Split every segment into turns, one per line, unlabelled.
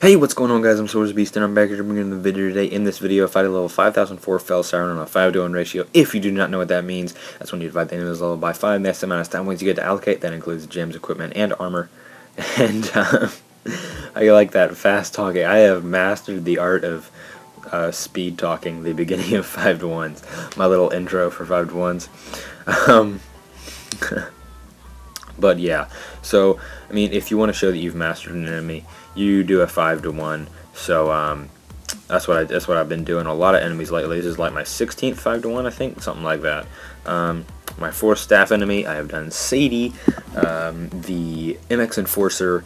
Hey, what's going on, guys? I'm Beast, and I'm back here to bring you another video today. In this video, I fight a level 5004 Fell Siren on a 5-to-1 ratio. If you do not know what that means, that's when you divide the enemy's level by 5. That's the amount of stat points you get to allocate. That includes gems, equipment, and armor. And I like that fast talking. I have mastered the art of speed talking, the beginning of 5-to-1s. My little intro for 5-to-1s. But yeah, so I mean, if you want to show that you've mastered an enemy, you do a 5-to-1. So that's what I've been doing. A lot of enemies lately. This is like my 16th 5-to-1, I think, something like that. My 4th staff enemy, I have done Sadie, the MX Enforcer,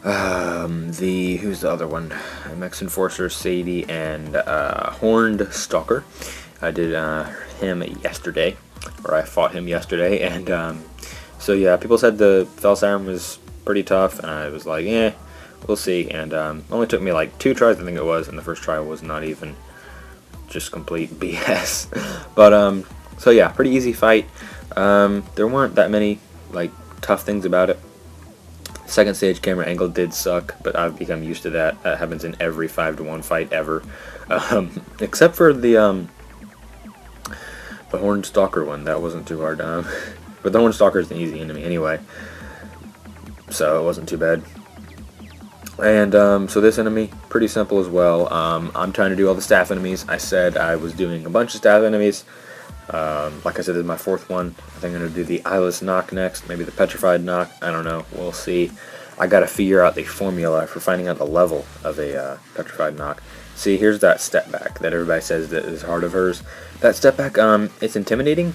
who's the other one? MX Enforcer, Sadie, and Horned Stalker. I did him yesterday, or I fought him yesterday, and so yeah, people said the Fell Siren was pretty tough, and I was like, eh, we'll see. And only took me like 2 tries, I think it was, and the first try was not even, just complete BS. But so yeah, pretty easy fight. There weren't that many like tough things about it. Second stage camera angle did suck, but I've become used to that. That happens in every 5-to-1 fight ever, except for the Horned Stalker one. That wasn't too hard. But the Horned Stalker is an easy enemy anyway, so it wasn't too bad. And so this enemy, pretty simple as well. I'm trying to do all the staff enemies. I said I was doing a bunch of staff enemies. Like I said, this is my 4th one. I think I'm going to do the eyeless knock next, maybe the petrified knock. I don't know. We'll see. I got to figure out the formula for finding out the level of a petrified knock. See, here's that step back that everybody says that is hard of hers. That step back, it's intimidating,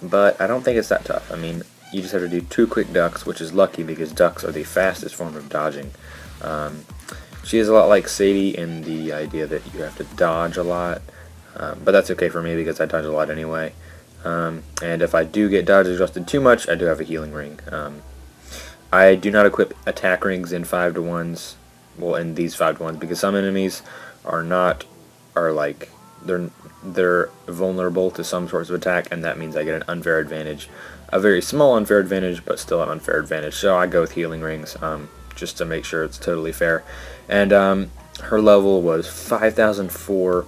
but I don't think it's that tough. I mean, you just have to do 2 quick ducks, which is lucky because ducks are the fastest form of dodging. She is a lot like Sadie in the idea that you have to dodge a lot, but that's okay for me because I dodge a lot anyway. And if I do get dodge adjusted too much, I do have a healing ring. I do not equip attack rings in 5-to-1s, well, in these 5-to-1s, because some enemies they're vulnerable to some sorts of attack, and that means I get an unfair advantage. A very small unfair advantage, but still an unfair advantage. So I go with healing rings, just to make sure it's totally fair. And her level was 5004,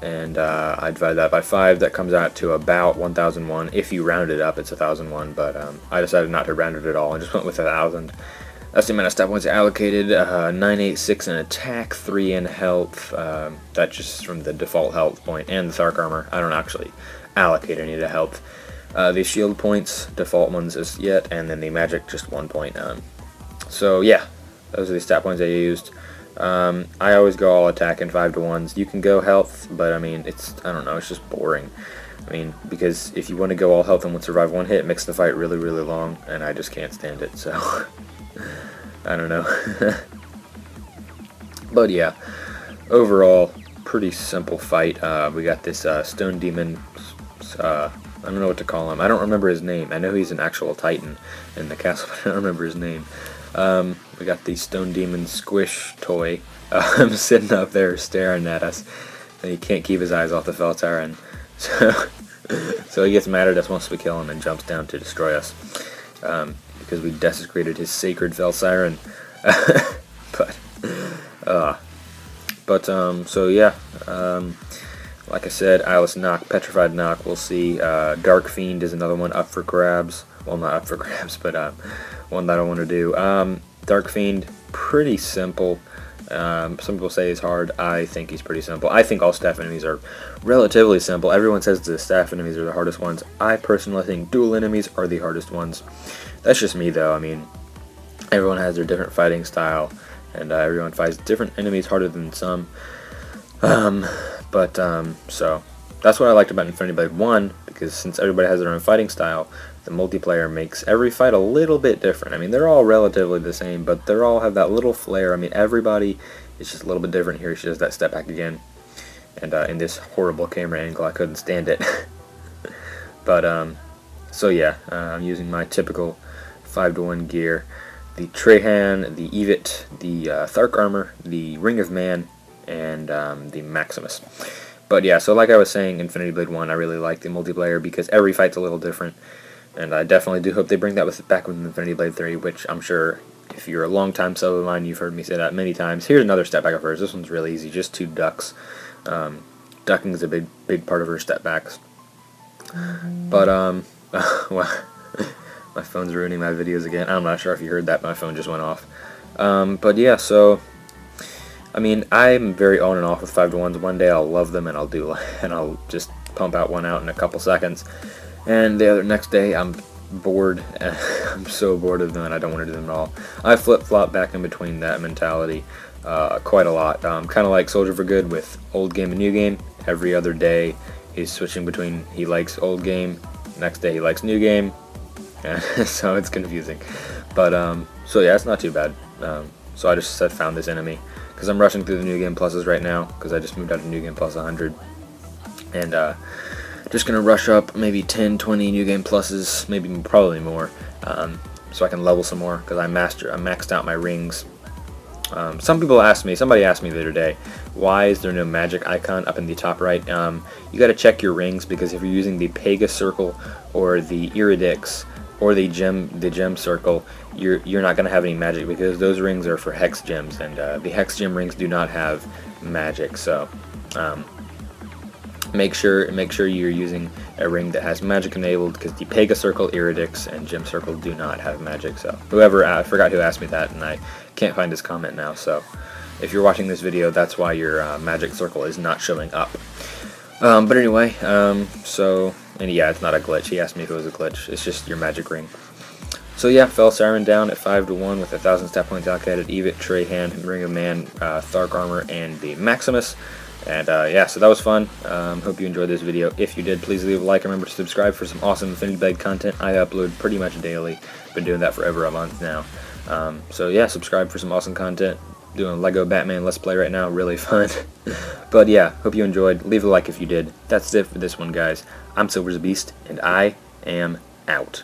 and I divide that by 5. That comes out to about 1001. If you round it up, it's 1001, but I decided not to round it at all. I just went with 1000. That's the amount of stat points allocated. 986 in attack, 3 in health. That's just from the default health point, and the Thark armor. I don't actually allocate any to health. The shield points, default ones as yet, and then the magic, just 1 point. So yeah, those are the stat points I used. I always go all attack in 5-to-1s. You can go health, but I mean, I don't know, it's just boring. I mean, because if you want to go all health and would survive 1 hit, it makes the fight really, really long, and I just can't stand it, so I don't know. But yeah, overall, pretty simple fight. We got this stone demon, I don't know what to call him. I don't remember his name. I know he's an actual titan in the castle, but I don't remember his name. We got the stone demon squish toy sitting up there staring at us, and he can't keep his eyes off the Fell Siren. So he gets mad at us once we kill him and jumps down to destroy us, because we desecrated his sacred Fell Siren. So yeah, like I said, eyeless knock, petrified knock, we'll see. Dark Fiend is another one up for grabs. Well, not up for grabs, but one that I want to do. Dark Fiend, pretty simple. Some people say he's hard. I think he's pretty simple. I think all staff enemies are relatively simple. Everyone says the staff enemies are the hardest ones. I personally think dual enemies are the hardest ones. That's just me, though. I mean, everyone has their different fighting style, and everyone fights different enemies harder than some. So that's what I liked about Infinity Blade 1, because since everybody has their own fighting style, the multiplayer makes every fight a little bit different. I mean, they're all relatively the same, but they all have that little flair. I mean, everybody is just a little bit different. Here she does that step back again, and in this horrible camera angle, I couldn't stand it. But so yeah, I'm using my typical 5-to-1 gear: the Trahan, the Evit, the Thark armor, the Ring of Man, and the Maximus. But yeah, so like I was saying, Infinity Blade 1, I really like the multiplayer because every fight's a little different. And I definitely do hope they bring that back with Infinity Blade 3, which I'm sure If you're a long-time sub of mine, you've heard me say that many times. Here's another step back of hers. This one's really easy, just 2 ducks. Ducking is a big part of her step backs. But, well, my phone's ruining my videos again. I'm not sure if you heard that, my phone just went off. But yeah, so, I mean, I'm very on and off with 5-to-1s. One day I'll love them and I'll just pump out one out in a couple seconds. And the next day I'm bored. I'm so bored of them and I don't want to do them at all. I flip-flop back in between that mentality quite a lot. Kind of like Soldier for Good with old game and new game. Every other day he's switching between he likes old game, next day he likes new game. So it's confusing. But so yeah, it's not too bad. So I just found this enemy because I'm rushing through the new game pluses right now because I just moved out of new game plus 100. And just gonna rush up maybe 10-20 new game pluses, probably more, so I can level some more because I maxed out my rings. Somebody asked me the other day, why is there no magic icon up in the top right? You got to check your rings, because if you're using the Pega circle or the Iridix or the gem circle, you're not going to have any magic, because those rings are for hex gems, and the hex gem rings do not have magic. So make sure you're using a ring that has magic enabled, because the Pega circle, Iridix, and gem circle do not have magic. So I forgot who asked me that, and I can't find his comment now. So if you're watching this video, that's why your magic circle is not showing up. But anyway, and yeah, it's not a glitch. He asked me if it was a glitch. It's just your magic ring. So yeah, fell Siren down at 5-to-1 with 1,000 stat points allocated. Evit, Trey Hand, Ring of Man, Thark Armor, and the Maximus. And yeah, so that was fun. Hope you enjoyed this video. If you did, please leave a like and remember to subscribe for some awesome Infinity Blade content. I upload pretty much daily. Been doing that for over a month now. So yeah, subscribe for some awesome content. Doing Lego Batman Let's Play right now, really fun. But yeah, hope you enjoyed. Leave a like if you did. That's it for this one, guys. I'm Silver's Beast, and I am out.